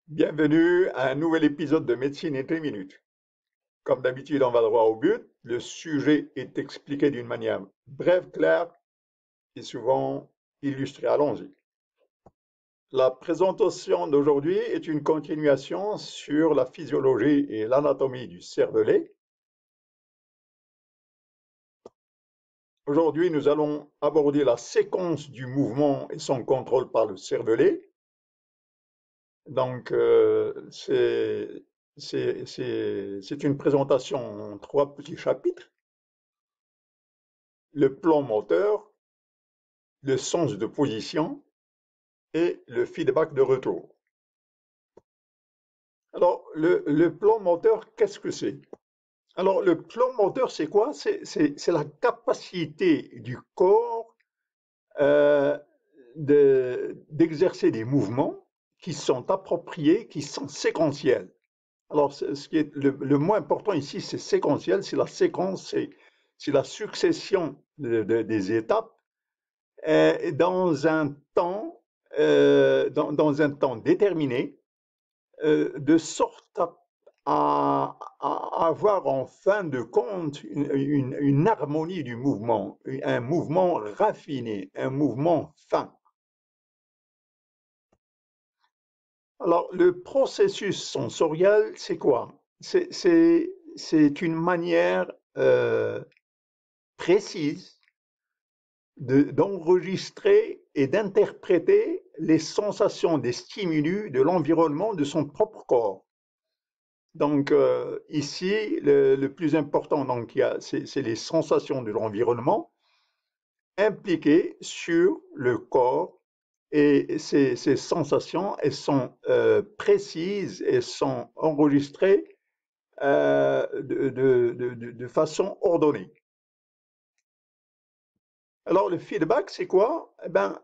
Bienvenue à un nouvel épisode de Médecine et 3 minutes. Comme d'habitude, on va droit au but. Le sujet est expliqué d'une manière brève, claire et souvent illustrée. Allons-y. La présentation d'aujourd'hui est une continuation sur la physiologie et l'anatomie du cervelet. Aujourd'hui, nous allons aborder la séquence du mouvement et son contrôle par le cervelet. Donc, c'est une présentation en 3 petits chapitres. Le plan moteur, le sens de position et le feedback de retour. Alors, le plan moteur, qu'est-ce que c'est? Alors, le plan moteur, c'est quoi? C'est la capacité du corps euh, d'exercer des mouvements qui sont appropriés, qui sont séquentiels. Alors, ce qui est le moins important ici, c'est séquentiel, c'est la séquence, c'est la succession des étapes dans un temps, dans un temps déterminé, de sorte à avoir en fin de compte une harmonie du mouvement, un mouvement raffiné, un mouvement fin. Alors, le processus sensoriel, c'est quoi? C'est une manière précise d'enregistrer et d'interpréter les sensations des stimuli de l'environnement de son propre corps. Donc ici, le plus important, c'est les sensations de l'environnement impliquées sur le corps et ces sensations, elles sont précises, elles sont enregistrées de façon ordonnée. Alors le feedback, c'est quoi? Eh ben,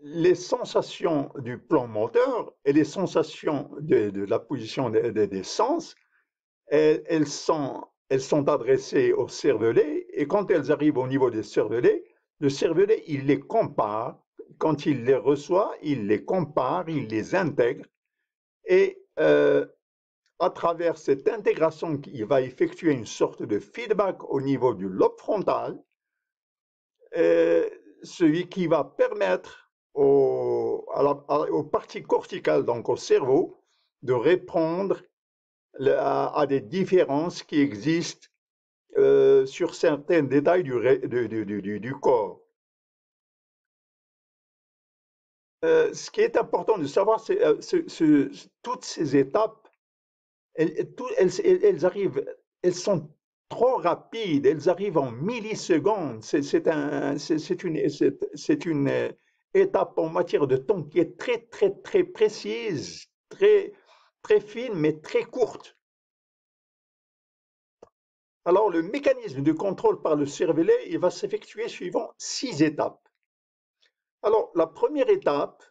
les sensations du plan moteur et les sensations de la position des sens, elles sont adressées au cervelet et quand elles arrivent au niveau des cervelets, le cervelet, il les compare. Quand il les reçoit, il les compare, il les intègre et à travers cette intégration, il va effectuer une sorte de feedback au niveau du lobe frontal, celui qui va permettre aux parties corticales, donc au cerveau, de répondre à des différences qui existent sur certains détails du corps. Ce qui est important de savoir, c'est toutes ces étapes, elles arrivent, elles sont trop rapides, elles arrivent en millisecondes. C'est une étape en matière de temps qui est très, très, très précise, très, très fine, mais très courte. Alors, le mécanisme de contrôle par le cervelet, il va s'effectuer suivant 6 étapes. Alors, la première étape,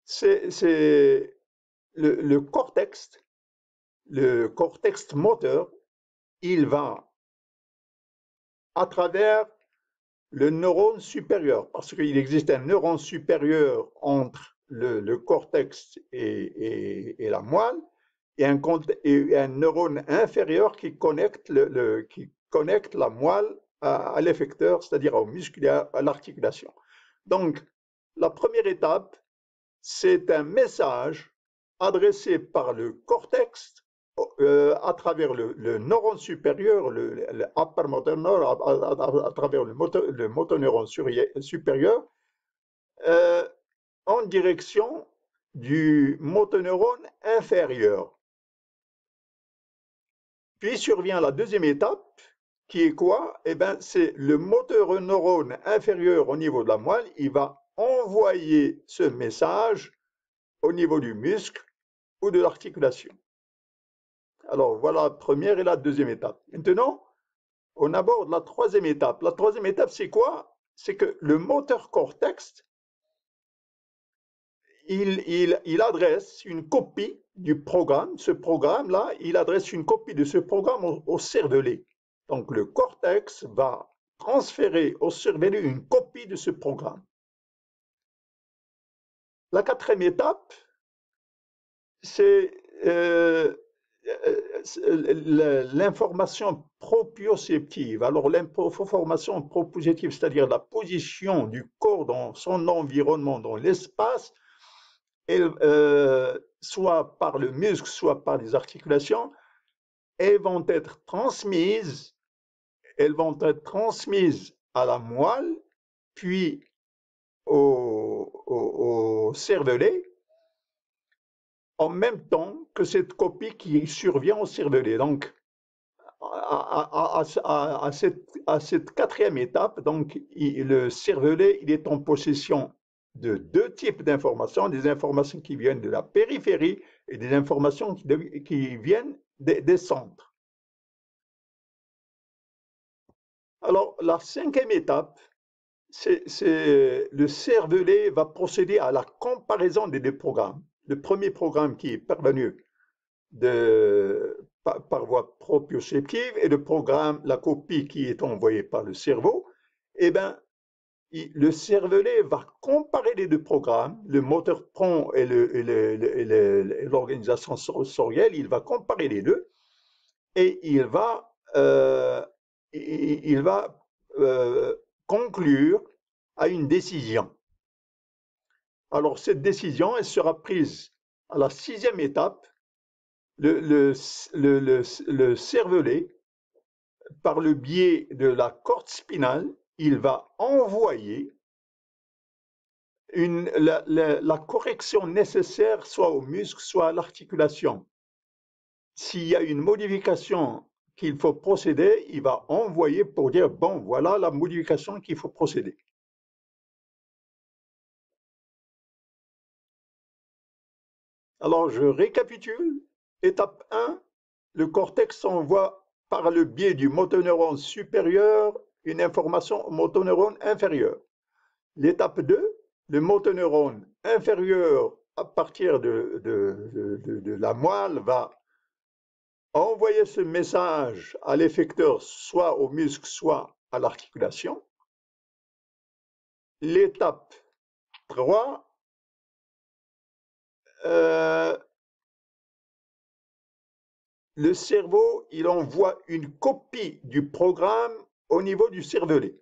c'est le cortex moteur. Il va à travers le neurone supérieur, parce qu'il existe un neurone supérieur entre le cortex et la moelle, et un neurone inférieur qui connecte, qui connecte la moelle à l'effecteur, c'est-à-dire au muscle et à l'articulation. Donc, la première étape, c'est un message adressé par le cortex à travers le neurone supérieur, le upper motor neuron, à travers le motoneuron supérieur, euh, en direction du motoneurone inférieur. Puis survient la deuxième étape, qui est quoi? Eh bien, c'est le motoneurone inférieur au niveau de la moelle, il va envoyer ce message au niveau du muscle ou de l'articulation. Alors voilà la première et la deuxième étape. Maintenant, on aborde la troisième étape. La troisième étape, c'est quoi? C'est que le moteur cortex, il adresse une copie du programme. Ce programme-là, il adresse une copie de ce programme au cervelet. Donc le cortex va transférer au cervelet une copie de ce programme. La quatrième étape, c'est l'information proprioceptive. Alors, l'information proprioceptive, c'est-à-dire la position du corps dans son environnement, dans l'espace, soit par le muscle, soit par les articulations, elles vont être transmises à la moelle, puis au cervelet, en même temps que cette copie qui survient au cervelet. Donc, à cette quatrième étape, donc, le cervelet il est en possession de deux types d'informations, des informations qui viennent de la périphérie et des informations qui viennent des centres. Alors, la cinquième étape, le cervelet va procéder à la comparaison des deux programmes. Le premier programme qui est parvenu par voie proprioceptive et le programme, la copie qui est envoyée par le cerveau, eh ben, le cervelet va comparer les deux programmes, le moteur prend et l'organisation sensorielle, il va comparer les deux et il va conclure à une décision. Alors cette décision, elle sera prise à la sixième étape. Le cervelet, par le biais de la corde spinale, il va envoyer la correction nécessaire soit au muscle, soit à l'articulation. S'il y a une modification qu'il faut procéder, il va envoyer pour dire, bon, voilà la modification qu'il faut procéder. Alors, je récapitule. Étape 1, le cortex envoie par le biais du motoneurone supérieur une information au motoneurone inférieur. L'étape 2, le motoneurone inférieur, à partir de la moelle, va envoyer ce message à l'effecteur, soit au muscle, soit à l'articulation. L'étape 3, le cerveau, il envoie une copie du programme au niveau du cervelet.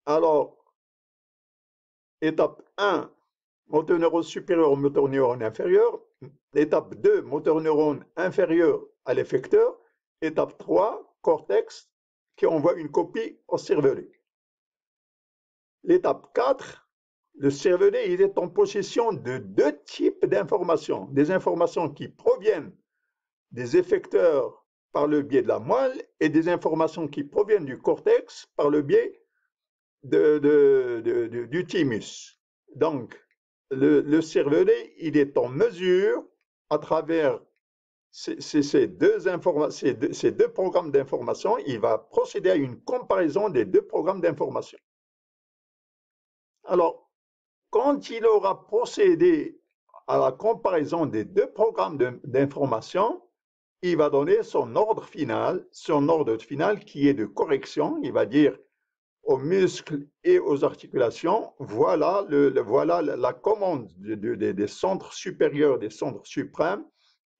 Alors, étape 1, moteur neurone supérieur au moteur neurone inférieur. Étape 2, moteur neurone inférieur à l'effecteur. Étape 3, cortex qui envoie une copie au cervelet. L'étape 4, le cervelet il est en possession de deux types d'informations. Des informations qui proviennent des effecteurs par le biais de la moelle et des informations qui proviennent du cortex par le biais du thymus. Donc, le cervelet, il est en mesure, à travers ces deux programmes d'information, il va procéder à une comparaison des deux programmes d'information. Alors, quand il aura procédé à la comparaison des deux programmes d'information, il va donner son ordre final qui est de correction. Il va dire aux muscles et aux articulations, voilà, voilà la commande des centres supérieurs, des centres suprêmes.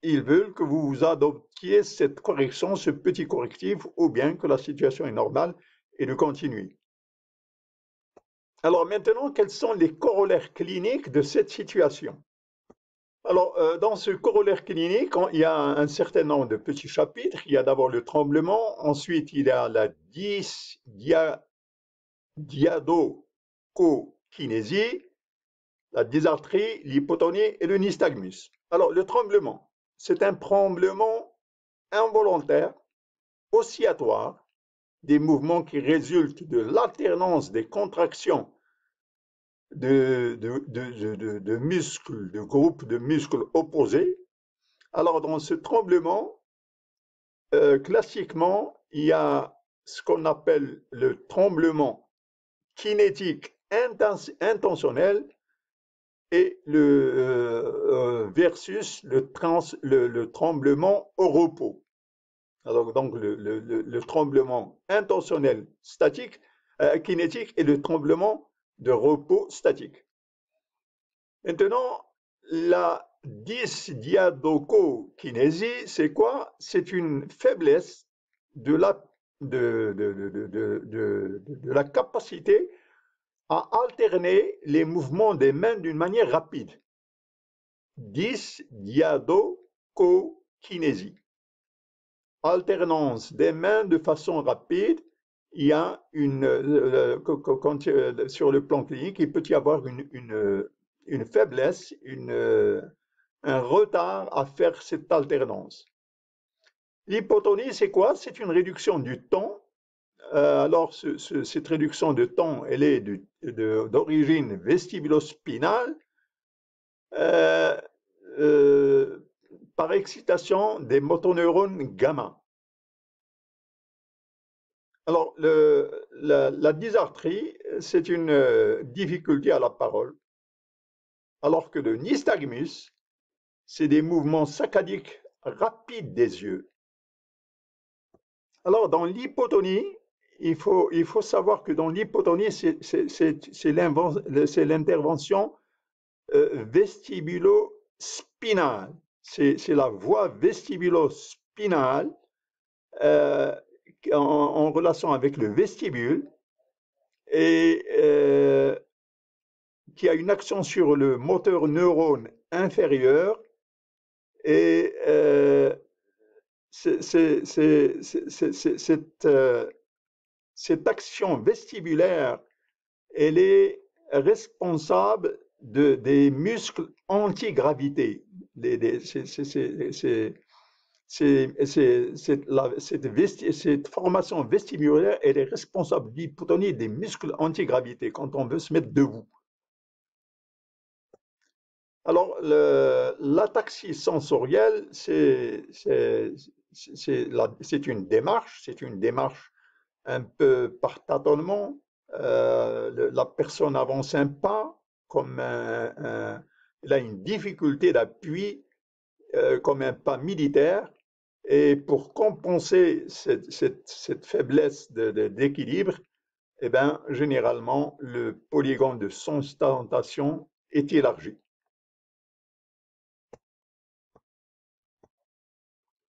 Ils veulent que vous adoptiez cette correction, ce petit correctif, ou bien que la situation est normale et de continuer. Alors maintenant, quels sont les corollaires cliniques de cette situation? Alors, dans ce corollaire clinique, il y a un certain nombre de petits chapitres. Il y a d'abord le tremblement, ensuite il y a la diadochokinésie, la dysarthrie, l'hypotonie et le nystagmus. Alors, le tremblement, c'est un tremblement involontaire, oscillatoire, des mouvements qui résultent de l'alternance des contractions de muscles, de groupes de muscles opposés. Alors, dans ce tremblement, classiquement, il y a ce qu'on appelle le tremblement kinétique intentionnel et versus le tremblement au repos. Alors, donc, le tremblement intentionnel statique, kinétique et le tremblement de repos statique. Maintenant, la dysdiadochokinésie, c'est quoi? C'est une faiblesse de la, de la capacité à alterner les mouvements des mains d'une manière rapide. Dysdiadochokinésie. Alternance des mains de façon rapide. Il y a sur le plan clinique, il peut y avoir une faiblesse, un retard à faire cette alternance. L'hypotonie, c'est quoi? C'est une réduction du temps. Alors, cette réduction de temps, elle est d'origine vestibulospinale euh, euh, par excitation des motoneurones gamma. Alors, la dysarthrie, c'est une difficulté à la parole, alors que le nystagmus, c'est des mouvements saccadiques rapides des yeux. Alors, dans l'hypotonie, il faut savoir que dans l'hypotonie, c'est l'intervention vestibulo-spinale. C'est la voie vestibulo-spinale en relation avec le vestibule et qui a une action sur le moteur neurone inférieur et cette action vestibulaire, elle est responsable des muscles antigravité. Cette formation vestibulaire, elle est responsable d'hypotonie des muscles antigravité quand on veut se mettre debout. Alors, l'ataxie sensorielle, c'est une démarche un peu par tâtonnement. La personne avance un pas, elle a une difficulté d'appui, comme un pas militaire. Et pour compenser cette faiblesse d'équilibre, eh ben, généralement, le polygone de sustentation est élargi.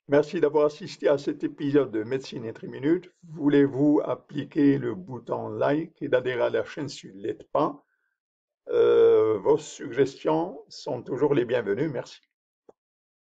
Merci d'avoir assisté à cet épisode de Médecine en 3 minutes. Voulez-vous appliquer le bouton like et d'adhérer à la chaîne si vous ne l'êtes pas? Vos suggestions sont toujours les bienvenues. Merci.